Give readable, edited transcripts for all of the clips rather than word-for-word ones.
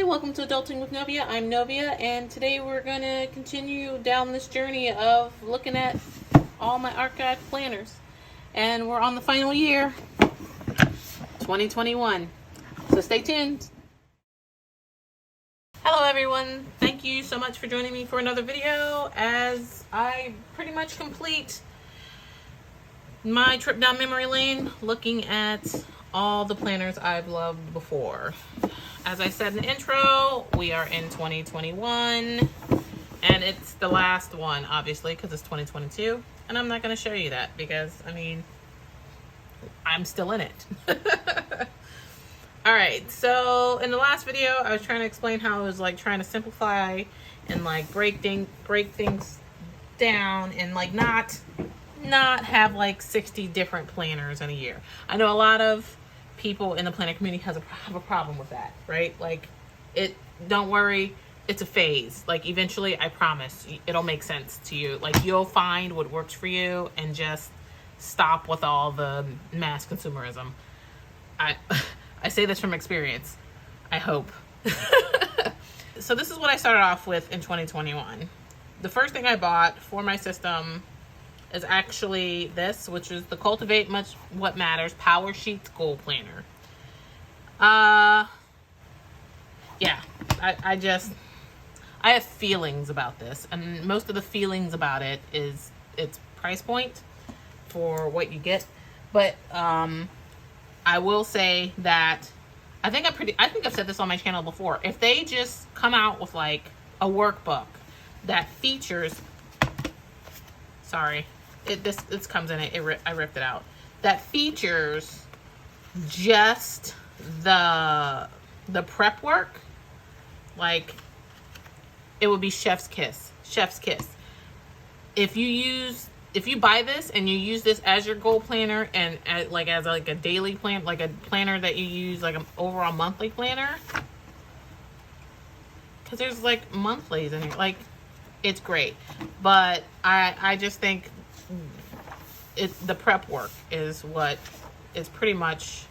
welcome to Adulting with Novia. I'm Novia, and today we're going to continue down this journey of looking at all my archive planners. And we're on the final year, 2021. So stay tuned. Hello everyone. Thank you so much for joining me for another video as I pretty much complete my trip down memory lane looking at all the planners I've loved before. As I said in the intro, we are in 2021 and it's the last one, obviously, because it's 2022. And I'm not going to show you that because, I mean, I'm still in it. All right, so in the last video, I was trying to explain how I was like trying to simplify and like break things down and like not have like 60 different planners in a year. I know a lot of people in the planner community have a problem with that, right? Like, don't worry, it's a phase. Like, eventually, I promise, it'll make sense to you. Like, you'll find what works for you and just stop with all the mass consumerism. I say this from experience, I hope. So this is what I started off with in 2021. The first thing I bought for my system is actually this, which is the Cultivate Much What Matters Powersheets Goal Planner. Yeah, I have feelings about this, and most of the feelings about it is its price point for what you get. But I will say that I think I've said this on my channel before. If they just come out with like a workbook that features, sorry, this comes in it. I ripped it out. That features just the prep work, like, it would be chef's kiss. Chef's kiss. If you buy this and you use this as your goal planner and as a daily plan, like a planner that you use like an overall monthly planner, because there's like monthlies in here, like, it's great. But I just think the prep work is pretty much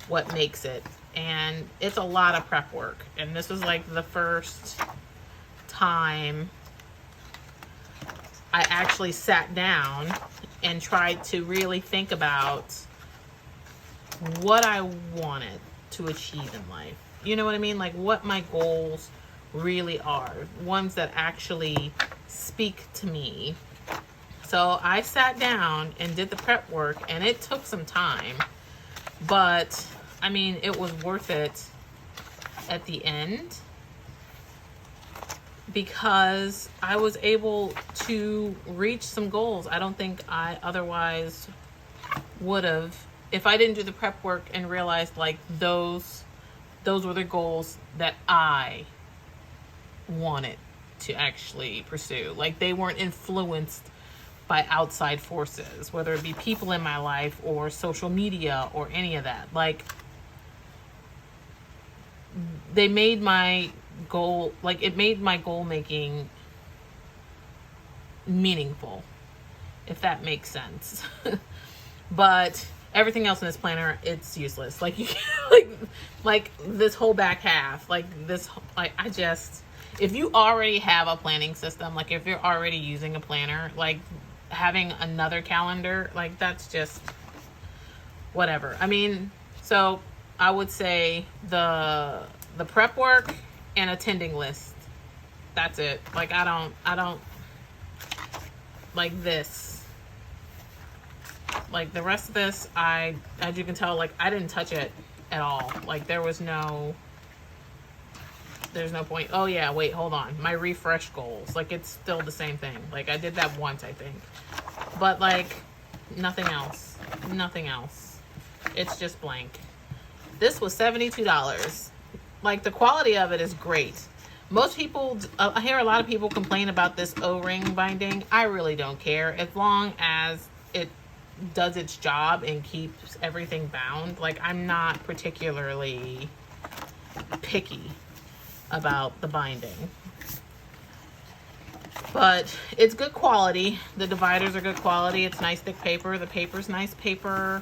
what makes it, and it's a lot of prep work. And this was like the first time I actually sat down and tried to really think about what I wanted to achieve in life. You know what I mean? Like, what my goals really are, ones that actually speak to me. So I sat down and did the prep work, and it took some time, but I mean, it was worth it at the end because I was able to reach some goals I don't think I otherwise would have if I didn't do the prep work and realized like those were the goals that I wanted to actually pursue. Like, they weren't influenced by outside forces, whether it be people in my life or social media or any of that. Like, they made my goal, like, it made my goal making meaningful, if that makes sense. But everything else in this planner, it's useless. Like, you like this whole back half, like this, like, if you already have a planning system, like if you're already using a planner, like having another calendar, like, that's just whatever. I mean, so I would say the prep work and attending list, that's it. Like, I don't like this. Like, the rest of this, as you can tell, like, I didn't touch it at all. Like, there's no point. Oh yeah, wait, hold on. My refresh goals, like, it's still the same thing. Like, I did that once, I think. But like, nothing else. It's just blank. This was $72. Like, the quality of it is great. Most people, I hear a lot of people complain about this O-ring binding. I really don't care, as long as it does its job and keeps everything bound. Like, I'm not particularly picky about the binding, but it's good quality. The dividers are good quality. It's nice thick paper. The paper's nice paper.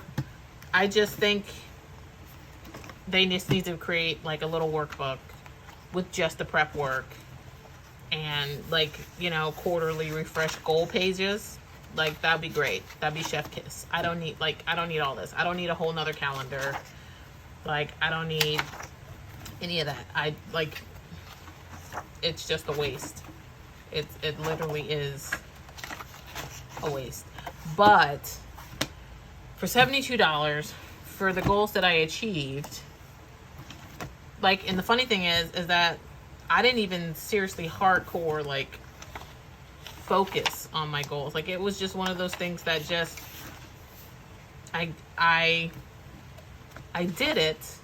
I just think they just need to create like a little workbook with just the prep work and like, you know, quarterly refresh goal pages, like that'd be great. That'd be chef kiss. I don't need all this. I don't need a whole nother calendar. Like, I don't need any of that. It's just a waste. It literally is a waste. But for $72 for the goals that I achieved, like, and the funny thing is that I didn't even seriously hardcore like focus on my goals. Like, it was just one of those things that just I did it,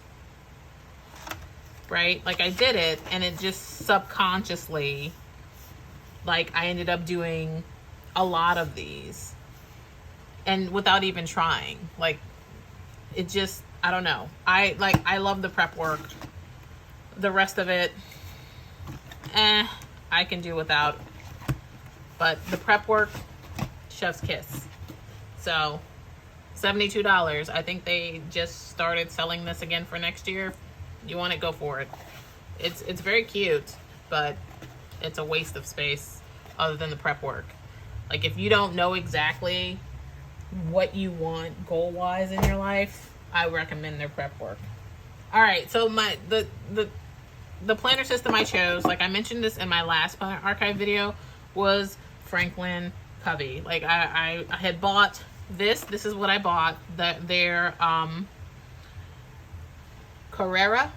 right? Like, I did it, and it just subconsciously, like, I ended up doing a lot of these, and without even trying. Like, it just, I don't know. I love the prep work. The rest of it, I can do without. But the prep work, chef's kiss. So, $72. I think they just started selling this again for next year. You want to go for it. It's very cute, but it's a waste of space other than the prep work. Like, if you don't know exactly what you want goal-wise in your life, I recommend their prep work. All right, so the planner system I chose, like I mentioned this in my last planner archive video, was Franklin Covey. Like, I had bought this. This is what I bought. Their Carrera.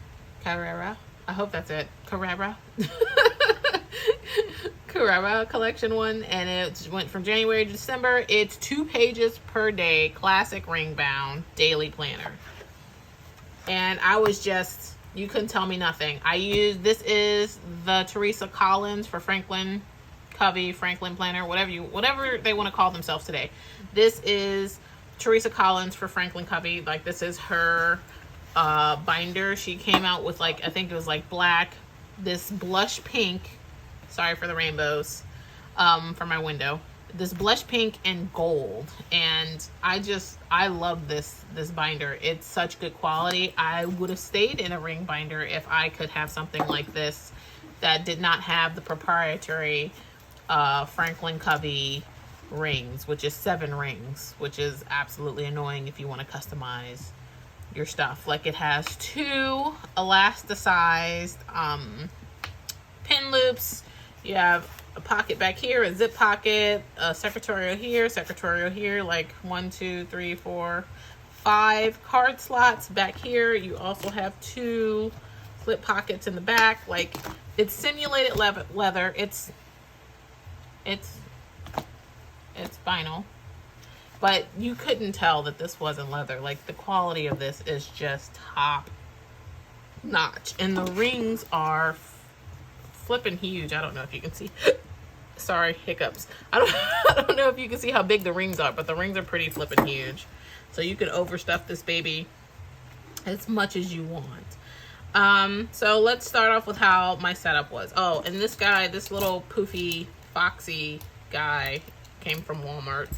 I hope that's it. Carrera. Carrera collection one, and it went from January to December. It's 2 pages per day, classic ring bound daily planner. And I was just, you couldn't tell me nothing. This is the Teresa Collins for Franklin Covey, Franklin Planner, whatever they want to call themselves today. This is Teresa Collins for Franklin Covey. Like, this is her binder. She came out with, like, I think it was like black, this blush pink, sorry for the rainbows, for my window, this blush pink and gold. And I love this binder. It's such good quality. I would have stayed in a ring binder if I could have something like this that did not have the proprietary Franklin Covey rings, which is 7 rings, which is absolutely annoying if you want to customize your stuff. Like, it has 2 elasticized pin loops. You have a pocket back here, a zip pocket, a secretarial here, like 1, 2, 3, 4, 5 card slots back here. You also have 2 slip pockets in the back. Like, it's simulated leather. It's vinyl, but you couldn't tell that this wasn't leather. Like, the quality of this is just top notch, and the rings are flipping huge. I don't know if you can see. Sorry, hiccups. I don't know if you can see how big the rings are, but the rings are pretty flipping huge. So you can overstuff this baby as much as you want. So let's start off with how my setup was. Oh, and this guy, this little poofy, foxy guy, came from Walmart.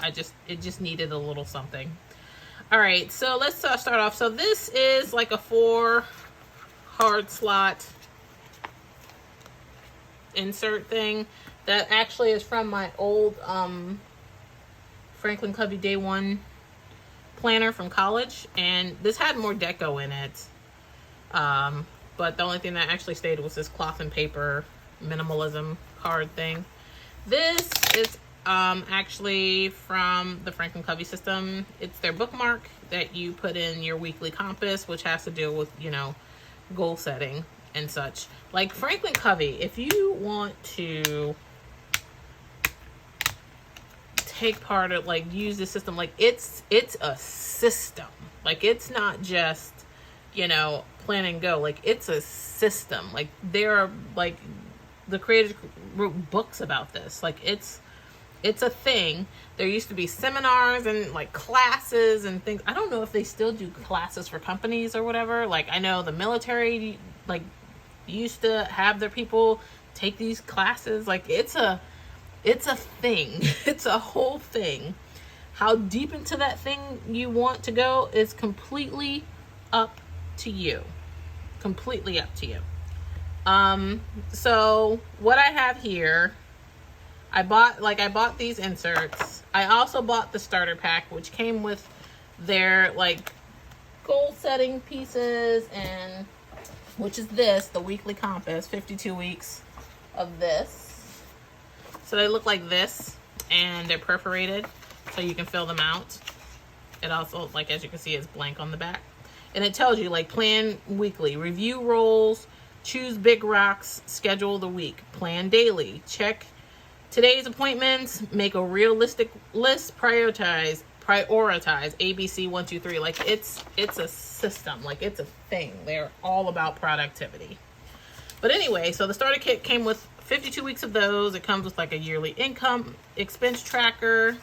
It just needed a little something. All right, so let's start off. So this is like a 4 hard slot insert thing that actually is from my old Franklin Covey Day 1 planner from college, and this had more deco in it, but the only thing that actually stayed was this cloth and paper minimalism card thing. This is actually from the Franklin Covey system. It's their bookmark that you put in your weekly compass, which has to deal with, you know, goal setting and such. Like, Franklin Covey, if you want to take part of, like, use the system, like, it's a system. Like, it's not just, you know, plan and go. Like, it's a system. Like, there are, like, the creators wrote books about this. Like, it's a thing. There used to be seminars and, like, classes and things. I don't know if they still do classes for companies or whatever. Like, I know the military, like, used to have their people take these classes. Like, it's a thing. It's a whole thing. How deep into that thing you want to go is completely up to you. completely up to you. So what I have here, I bought these inserts. I also bought the starter pack, which came with their like goal setting pieces, and which is this, the weekly compass, 52 weeks of this. So they look like this, and they're perforated so you can fill them out. It also, like, as you can see, is blank on the back. And it tells you, like, plan weekly, review roles, choose big rocks, schedule the week, plan daily, check today's appointments, make a realistic list, prioritize ABC 1, 2, 3. Like, it's a system, like, it's a thing. They're all about productivity. But anyway, so the starter kit came with 52 weeks of those. It comes with like a yearly income expense tracker,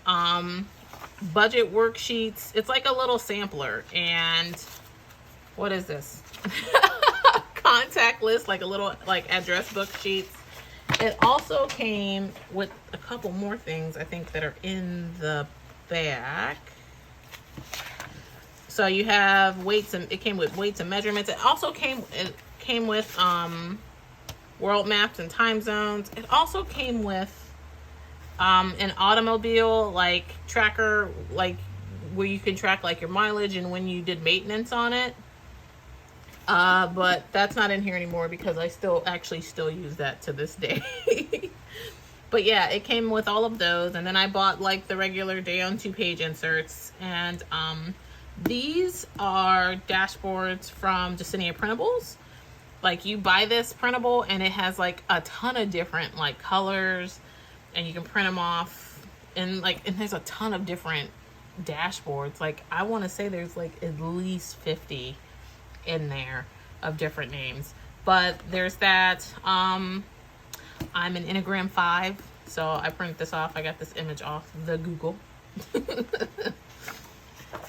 budget worksheets. It's like a little sampler. And what is this? Contact list, like a little like address book sheets. It also came with a couple more things, I think, that are in the back. So you have weights, and it came with weights and measurements. It also came with world maps and time zones. It also came with an automobile like tracker, like where you can track like your mileage and when you did maintenance on it. But that's not in here anymore because I still use that to this day. But yeah, it came with all of those, and then I bought like the regular day on 2-page inserts, and these are dashboards from Justinia Printables. Like, you buy this printable and it has like a ton of different like colors, and you can print them off, and there's a ton of different dashboards. Like, I want to say there's like at least 50 in there of different names. But there's that. I'm an Enneagram 5, so I printed this off. I got this image off the Google.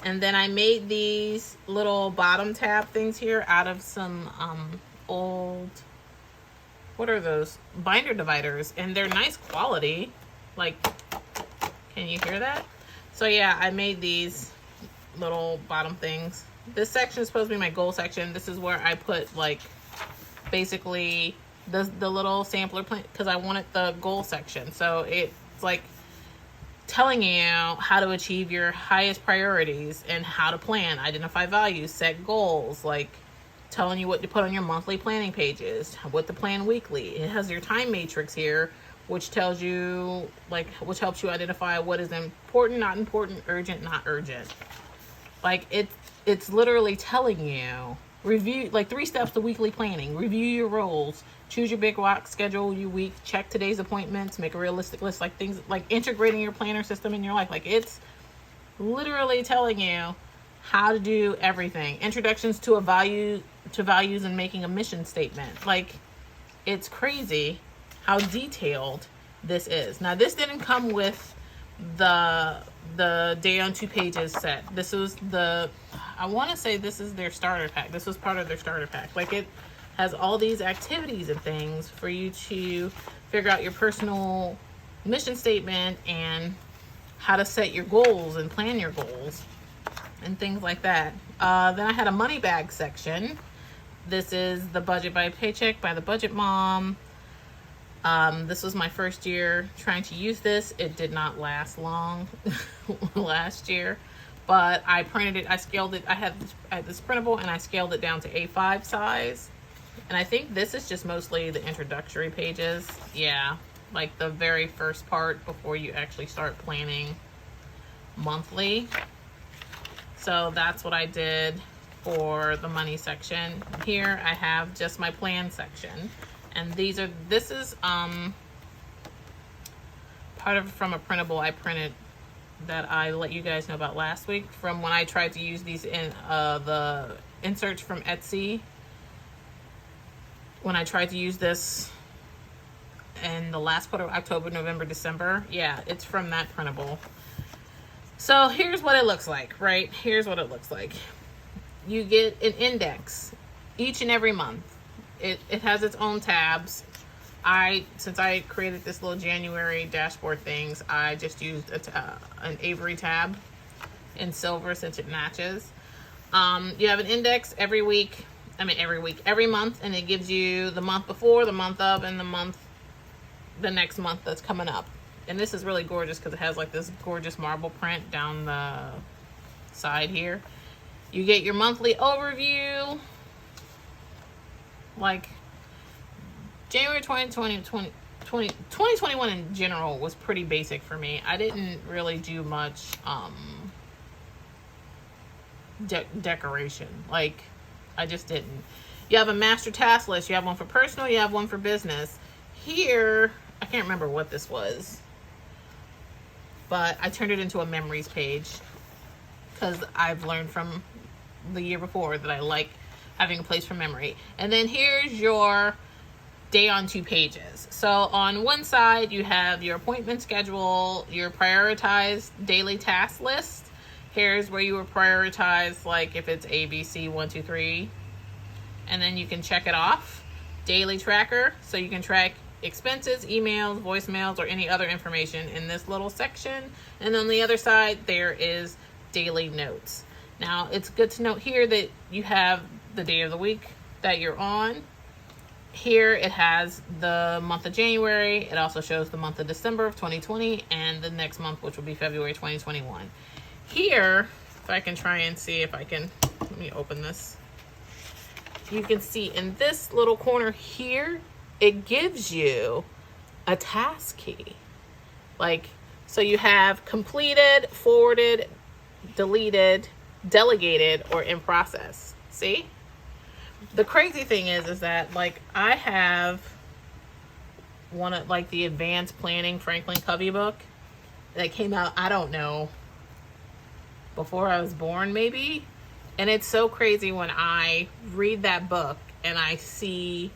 And then I made these little bottom tab things here out of some old, what are those, binder dividers, and they're nice quality. Like, can you hear that? So yeah, I made these little bottom things. This section is supposed to be my goal section. This is where I put like basically the little sampler plan, because I wanted the goal section. So it's like telling you how to achieve your highest priorities and how to plan, identify values, set goals, like telling you what to put on your monthly planning pages, what to plan weekly. It has your time matrix here, which tells you, like, which helps you identify what is important, not important, urgent, not urgent. Like, it's literally telling you, review, like 3 steps to weekly planning, review your roles, choose your big rock, schedule your week, check today's appointments, make a realistic list, like things like integrating your planner system in your life. Like, it's literally telling you how to do everything. Introductions to values and making a mission statement. Like, it's crazy how detailed this is. Now, this didn't come with the day on 2 pages set. This was I want to say this is their starter pack. This was part of their starter pack. Like, it has all these activities and things for you to figure out your personal mission statement and how to set your goals and plan your goals and things like that. Then I had a money bag section. This is the Budget by Paycheck by the Budget Mom. This was my first year trying to use this. It did not last long last year, but I printed it. I scaled it. I had this printable, and I scaled it down to A5 size. And I think this is just mostly the introductory pages. Yeah, like the very first part before you actually start planning monthly. So that's what I did for the money section. Here I have just my plan section. And this is part of from a printable I printed that I let you guys know about last week, from when I tried to use these in the inserts from Etsy. When I tried to use this in the last quarter of October, November, December. Yeah, it's from that printable. So here's what it looks like, right? Here's what it looks like. You get an index each and every month. It has its own tabs. Since I created this little January dashboard things, I just used an Avery tab in silver since it matches. You have an index every week, every week, every month, and it gives you the month before, the month of, and the next month that's coming up. And this is really gorgeous because it has like this gorgeous marble print down the side here. You get your monthly overview. Like January 2021 in general was pretty basic for me. I didn't really do much decoration. Like, I just didn't. You have a master task list. You have one for personal, you have one for business. Here, I can't remember what this was, but I turned it into a memories page because I've learned from the year before that I like having a place for memory. And then here's your day on 2 pages. So on one side, you have your appointment schedule, your prioritized daily task list. Here's where you will prioritize, like if it's ABC 1, 2, 3, and then you can check it off. Daily tracker, so you can track expenses, emails, voicemails, or any other information in this little section. And on the other side, there is daily notes. Now, it's good to note here that you have the day of the week that you're on. Here it has the month of January. It also shows the month of December of 2020 and the next month, which will be February 2021. Here, if I can try and see if I can, let me open this. You can see in this little corner here, it gives you a task key. Like, so you have completed, forwarded, deleted, delegated, or in process. See? The crazy thing is that, like, I have one of, like, the advanced planning Franklin Covey book that came out, I don't know, before I was born maybe. And it's so crazy when I read that book and I see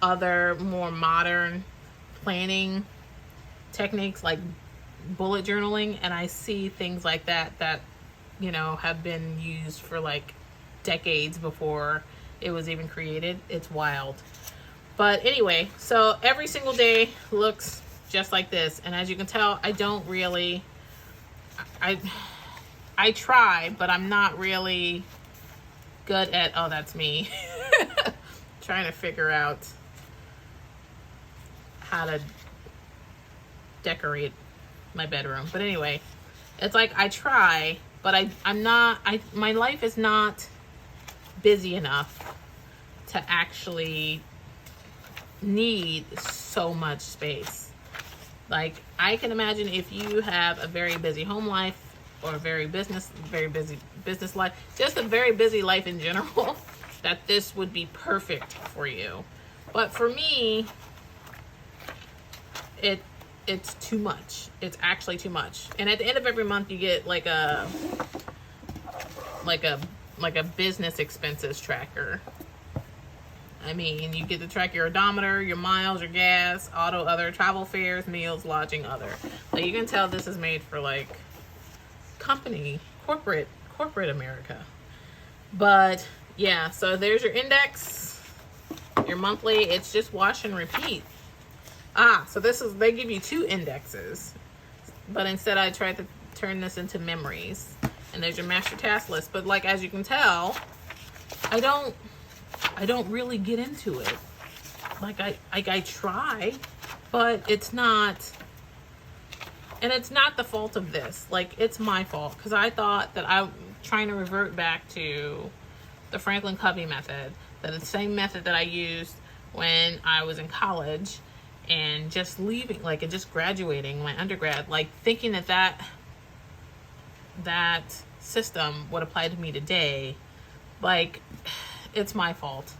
other more modern planning techniques like bullet journaling, and I see things like that, you know, have been used for like decades before it was even created. It's wild. But anyway, so every single day looks just like this. And as you can tell, I don't really, I try, but I'm not really good at, oh, that's me. Trying to figure out how to decorate my bedroom. But anyway, it's like I try, but I'm not, my life is not busy enough to actually need so much space. Like, I can imagine if you have a very busy home life or a very busy business life, just a very busy life in general, that this would be perfect for you. But for me, it's too much. It's actually too much. And at the end of every month, you get like a business expenses tracker. I mean, you get to track your odometer, your miles, your gas, auto, other, travel fares, meals, lodging, other. Like, you can tell this is made for like corporate America. But yeah, so there's your index, your monthly. It's just wash and repeat. So they give you 2 indexes, but instead I tried to turn this into memories. And there's your master task list. But like, as you can tell, I don't really get into it. Like, I try, but it's not, and it's not the fault of this. Like, it's my fault, because I thought that I'm trying to revert back to the Franklin Covey method, that the same method that I used when I was in college and just leaving, like, and just graduating my undergrad, like thinking that system would apply to me today. Like, it's my fault.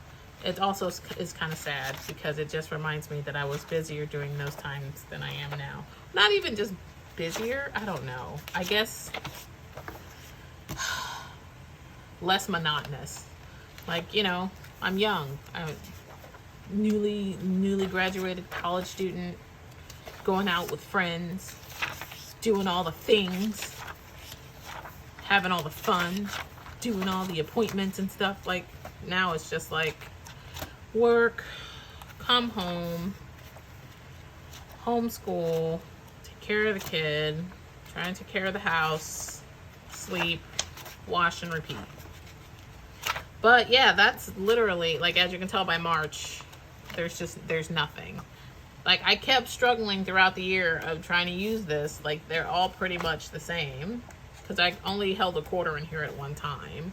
It also is kind of sad because it just reminds me that I was busier during those times than I am now. Not even just busier, I don't know. I guess less monotonous. Like, you know, I'm young. I'm newly graduated college student, going out with friends, doing all the things, having all the fun, doing all the appointments and stuff. Like, now it's just like work, come home, homeschool, take care of the kid, try and take care of the house, sleep, wash and repeat. But yeah, that's literally, like, as you can tell by March, there's nothing. Like, I kept struggling throughout the year of trying to use this. Like, they're all pretty much the same. Because I only held a quarter in here at one time.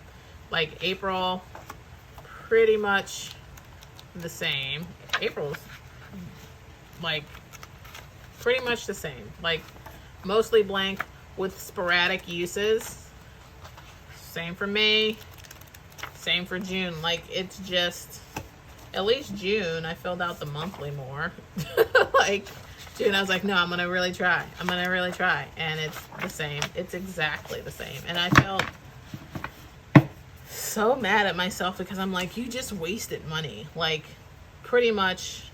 Like, April, pretty much the same. April's, like, pretty much the same. Like, mostly blank with sporadic uses. Same for May. Same for June. Like, it's just... At least June, I filled out the monthly more. Like, June, I was like, no, I'm going to really try. I'm going to really try. And it's the same. It's exactly the same. And I felt so mad at myself because I'm like, you just wasted money. Like, pretty much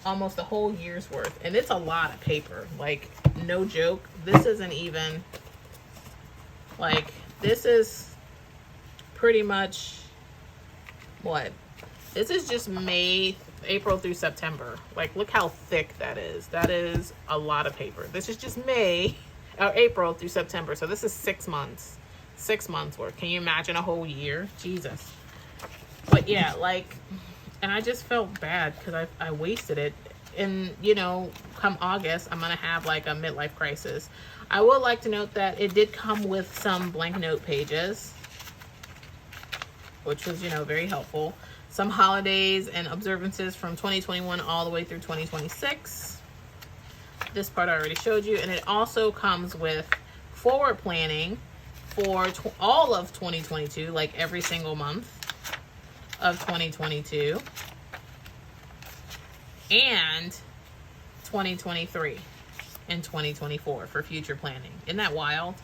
almost a whole year's worth. And it's a lot of paper. Like, no joke. This isn't even, like, this is pretty much, what? This is just April through September. Like, look how thick that is. That is a lot of paper. This is just April through September. So this is 6 months. 6 months worth. Can you imagine a whole year? Jesus. But yeah, like, and I just felt bad because I wasted it. And, you know, come August, I'm going to have like a midlife crisis. I would like to note that it did come with some blank note pages, which was, you know, very helpful. Some holidays and observances from 2021 all the way through 2026. This part I already showed you. And it also comes with forward planning for all of 2022, like every single month of 2022. And 2023 and 2024 for future planning. Isn't that wild?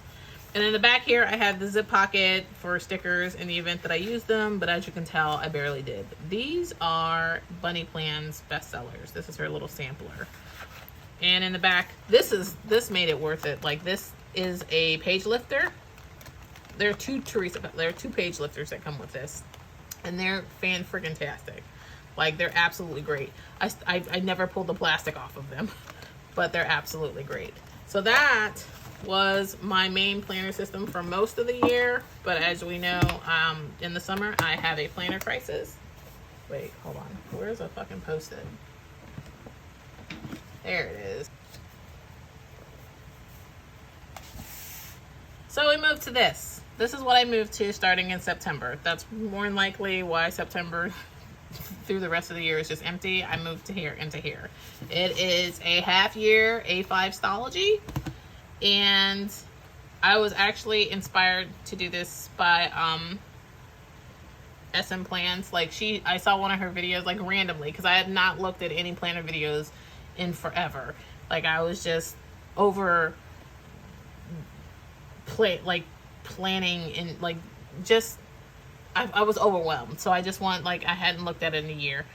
And in the back here, I have the zip pocket for stickers in the event that I use them, but as you can tell, I barely did. These are Bunny Plan's bestsellers. This is her little sampler. And in the back, this made it worth it. Like, this is a page lifter. There are two page lifters that come with this, and they're fan-friggin-tastic. Like, they're absolutely great. I never pulled the plastic off of them, but they're absolutely great. So that was my main planner system for most of the year. But as we know, in the summer, I have a planner crisis. Wait, hold on. Where's a fucking Post-it? There it is. So we moved to this. This is what I moved to starting in September. That's more than likely why September through the rest of the year is just empty. I moved to here into here. It is a half-year A5 Stalogy. And I was actually inspired to do this by SM Plans. Like, I saw one of her videos, like, randomly, because I had not looked at any planner videos in forever. Like, I was just planning and, like, just I was overwhelmed. So I just I hadn't looked at it in a year.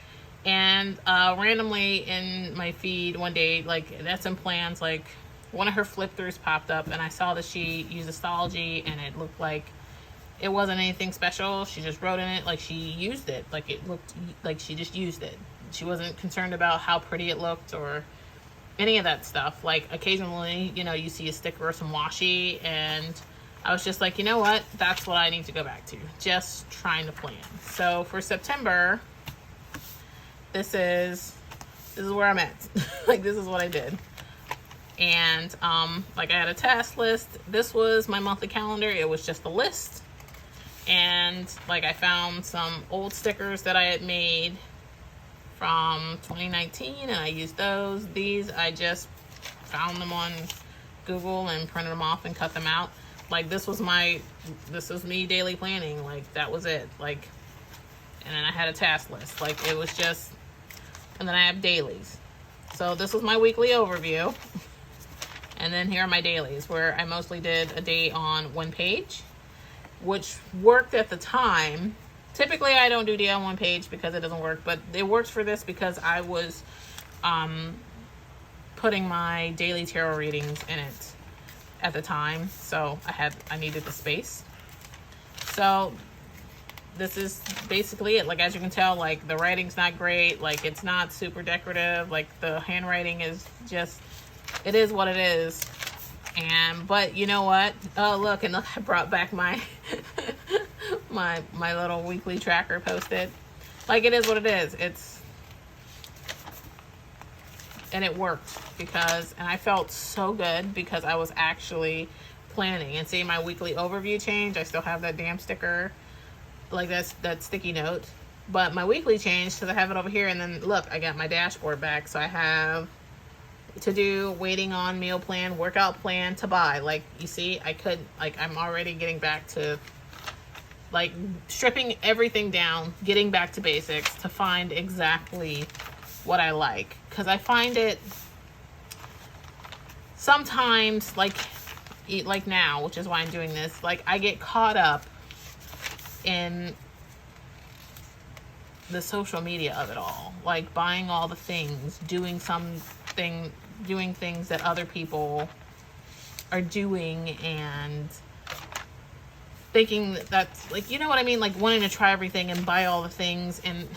And randomly in my feed one day, like, SM Plans, like, one of her flip-throughs popped up, and I saw that she used Stalogy, and it looked like it wasn't anything special. She just wrote in it like she used it. Like, it looked like she just used it. She wasn't concerned about how pretty it looked or any of that stuff. Like, occasionally, you know, you see a sticker or some washi, and I was just like, you know what? That's what I need to go back to. Just trying to plan. So for September, this is where I'm at. Like, this is what I did. And like, I had a task list. This was my monthly calendar. It was just a list. And like, I found some old stickers that I had made from 2019, and I used those. These, I just found them on Google and printed them off and cut them out. Like, this was me daily planning. Like, that was it. Like, and then I had a task list. Like, it was just, and then I have dailies. So this was my weekly overview. And then here are my dailies, where I mostly did a day on one page, which worked at the time. Typically, I don't do day on one page because it doesn't work, but it works for this because I was putting my daily tarot readings in it at the time, so I needed the space. So this is basically it. Like, as you can tell, like, the writing's not great. Like, it's not super decorative. Like, the handwriting is just, it is what it is. But you know what? Oh, look, and look, I brought back my my little weekly tracker posted. Like, it is what it is. And it worked because, and I felt so good because I was actually planning. And see my weekly overview change, I still have that damn sticker, like that sticky note. But my weekly change, because I have it over here, and then look, I got my dashboard back. So I have to do, waiting on, meal plan, workout plan, to buy. Like, you see, I'm already getting back to, like, stripping everything down, getting back to basics to find exactly what I like. Because I find it sometimes, like now, which is why I'm doing this, like, I get caught up in the social media of it all, like buying all the things, doing things that other people are doing, and thinking that's, like, you know what I mean, like wanting to try everything and buy all the things. And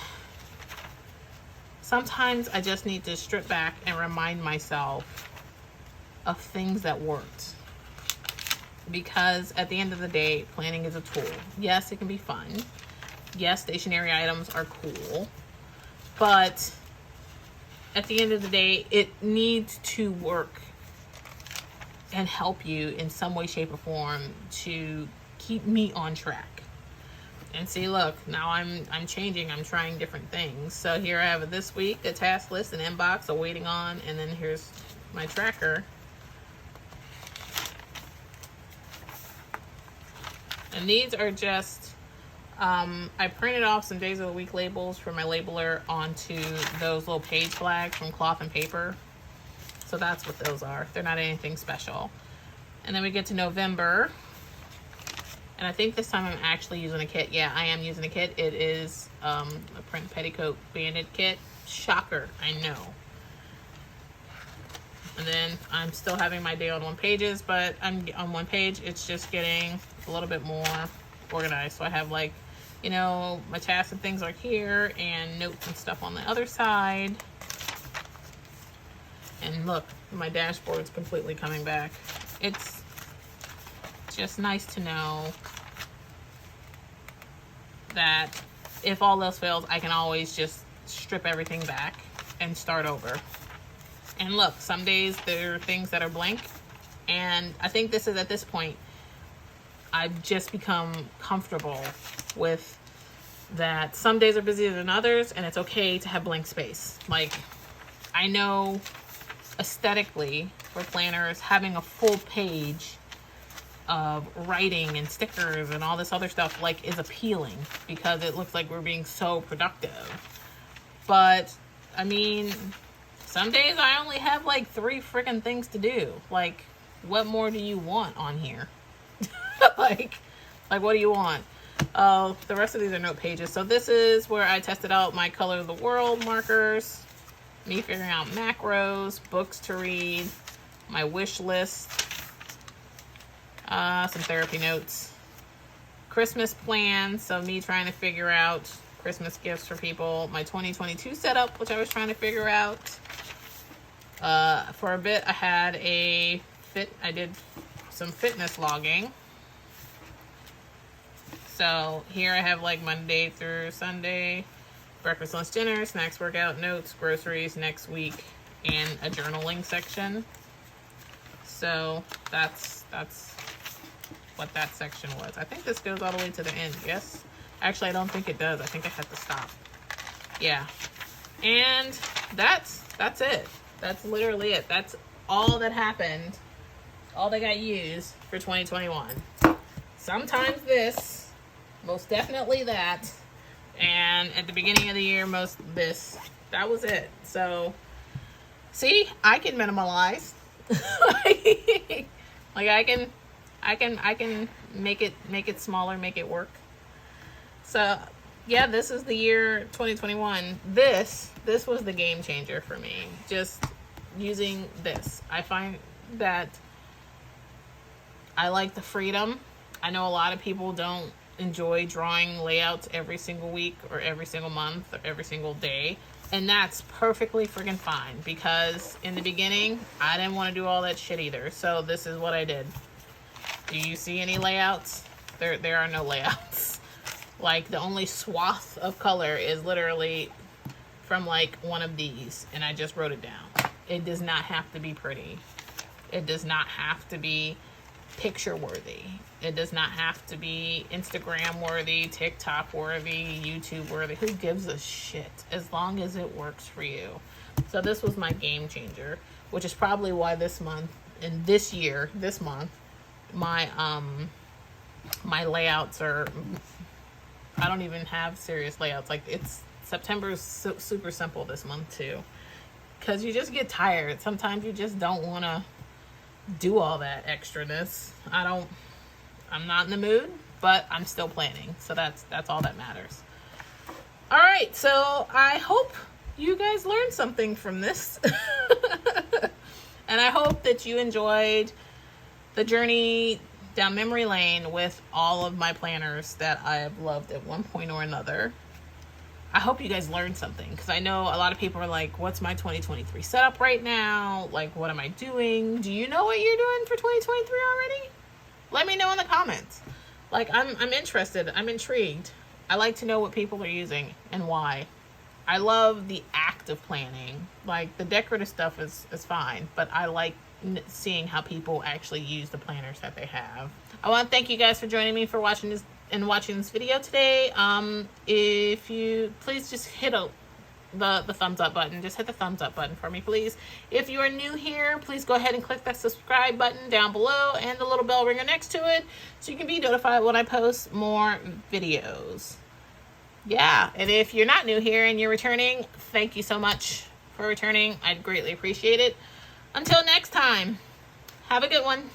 sometimes I just need to strip back and remind myself of things that worked, because at the end of the day, planning is a tool. Yes, it can be fun. Yes, stationary items are cool, but at the end of the day, it needs to work and help you in some way, shape, or form to keep me on track. And see, look, now I'm changing. I'm trying different things. So here I have it this week, a task list, an inbox, a waiting on, and then here's my tracker. And these are just, I printed off some days of the week labels for my labeler onto those little page flags from Cloth and Paper. So that's what those are. They're not anything special. And then we get to November. And I think this time I'm actually using a kit. Yeah, I am using a kit. It is a print petticoat banded kit. Shocker, I know. And then I'm still having my day on one pages, but I'm on one page. It's just getting a little bit more organized. So I have, like, you know, my tasks and things are here, and notes and stuff on the other side. And look, my dashboard's completely coming back. It's just nice to know that if all else fails, I can always just strip everything back and start over. And look, some days there are things that are blank, and I think this is, at this point, I've just become comfortable with that some days are busier than others, and it's okay to have blank space. Like, I know aesthetically for planners, having a full page of writing and stickers and all this other stuff, like, is appealing because it looks like we're being so productive. But I mean, some days I only have like 3 freaking things to do. Like, what more do you want on here? like what do you want? Oh, the rest of these are note pages. So this is where I tested out my color of the world markers, me figuring out macros, books to read, my wish list, some therapy notes, Christmas plans, so me trying to figure out Christmas gifts for people, my 2022 setup, which I was trying to figure out. For a bit, I had I did some fitness logging. So here I have, like, Monday through Sunday, breakfast, lunch, dinner, snacks, workout, notes, groceries next week, and a journaling section. So that's what that section was. I think this goes all the way to the end. Yes? Actually, I don't think it does. I think I have to stop. Yeah. And that's it. That's literally it. That's all that happened. All that got used for 2021. Sometimes this, most definitely that, and at the beginning of the year, most this. That was it. So, see, I can minimalize. like I can make it smaller, make it work. So, yeah, this is the year 2021. This was the game changer for me. Just using this. I find that I like the freedom. I know a lot of people don't enjoy drawing layouts every single week or every single month or every single day. And that's perfectly freaking fine, because in the beginning, I didn't want to do all that shit either. So this is what I did. Do you see any layouts? There are no layouts. Like the only swath of color is literally from like one of these, and I just wrote it down. It does not have to be pretty. It does not have to be picture worthy. It does not have to be Instagram worthy, TikTok worthy, YouTube worthy. Who gives a shit? As long as it works for you. So this was my game changer, which is probably why this month and this month, my my layouts are, I don't even have serious layouts. Like September is super simple this month too, because you just get tired. Sometimes you just don't want to do all that extraness. I'm not in the mood, but I'm still planning. So that's all that matters. All right. So I hope you guys learned something from this. And I hope that you enjoyed the journey down memory lane with all of my planners that I have loved at one point or another. I hope you guys learned something, because I know a lot of people are like, what's my 2023 setup right now? Like, what am I doing? Do you know what you're doing for 2023 already? Let me know in the comments. Like, I'm interested. I'm intrigued. I like to know what people are using and why. I love the act of planning. Like, the decorative stuff is fine, but I like seeing how people actually use the planners that they have. I want to thank you guys for joining me for watching this video today. If you please just hit the thumbs up button. Just hit the thumbs up button for me, please. If you are new here, please go ahead and click that subscribe button down below and the little bell ringer next to it, so you can be notified when I post more videos. Yeah, and if you're not new here and you're returning, thank you so much for returning. I'd greatly appreciate it. Until next time, have a good one.